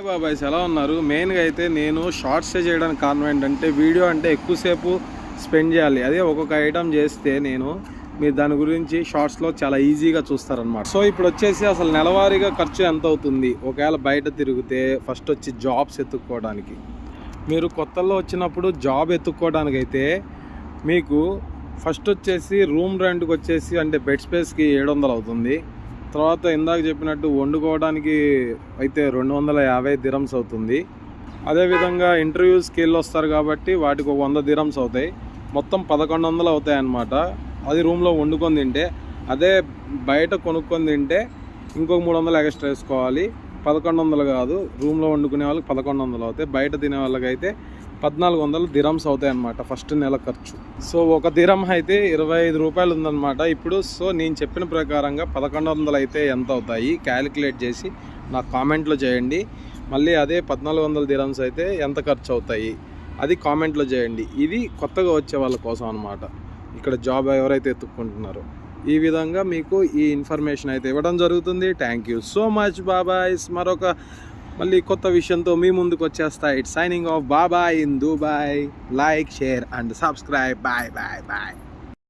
బాబాయ్స్ ఎలా ఉన్నారు? మెయిన్గా అయితే నేను షార్ట్సే చేయడానికి కారణం ఏంటంటే వీడియో అంటే ఎక్కువసేపు స్పెండ్ చేయాలి. అదే ఒక్కొక్క ఐటమ్ చేస్తే మీరు దాని గురించి షార్ట్స్లో చాలా ఈజీగా చూస్తారనమాట. సో ఇప్పుడు వచ్చేసి అసలు నెలవారీగా ఖర్చు ఎంత అవుతుంది ఒకవేళ బయట తిరిగితే. ఫస్ట్ వచ్చి జాబ్స్ ఎత్తుక్కోవడానికి, మీరు కొత్తలో వచ్చినప్పుడు జాబ్ ఎత్తుక్కోవడానికి అయితే మీకు ఫస్ట్ వచ్చేసి రూమ్ రెంట్కి వచ్చేసి అంటే బెడ్ స్పేస్కి 700 అవుతుంది. తర్వాత ఇందాక చెప్పినట్టు వండుకోవడానికి అయితే 250 దిరమ్స్ అవుతుంది. అదేవిధంగా ఇంటర్వ్యూస్కి వెళ్ళి వస్తారు కాబట్టి వాటికి ఒక 100 దిరమ్స్ అవుతాయి. మొత్తం 1100 అవుతాయి అన్నమాట. అది రూమ్లో వండుకొని తింటే. అదే బయట కొనుక్కొని తింటే ఇంకొక 300 ఎక్స్ట్రా వేసుకోవాలి. 1100 కాదు, రూమ్లో వండుకునే వాళ్ళకి 1100 అవుతాయి. బయట తినే వాళ్ళకి అయితే 1400 దిరమ్స్ అవుతాయి అన్నమాట ఫస్ట్ నెల ఖర్చు. సో ఒక దిరమ్ అయితే 25 రూపాయలు ఉందన్నమాట ఇప్పుడు. సో నేను చెప్పిన ప్రకారంగా 1100 అయితే ఎంత అవుతాయి క్యాలిక్యులేట్ చేసి నాకు కామెంట్లో చేయండి. మళ్ళీ అదే 1400 దిరమ్స్ అయితే ఎంత ఖర్చు అవుతాయి అది కామెంట్లో చేయండి. ఇది కొత్తగా వచ్చే వాళ్ళ కోసం అన్నమాట, ఇక్కడ జాబ్ ఎవరైతే ఎత్తుక్కుంటున్నారో. ఈ విధంగా మీకు ఈ ఇన్ఫర్మేషన్ అయితే ఇవ్వడం జరుగుతుంది. థ్యాంక్ యూ సో మచ్ బాబాయ్స్. మళ్ళీ కొత్త విషయంతో మీ ముందుకు వచ్చేస్తా. It's signing off. Babai in Dubai. Like, share and subscribe. Bye bye bye.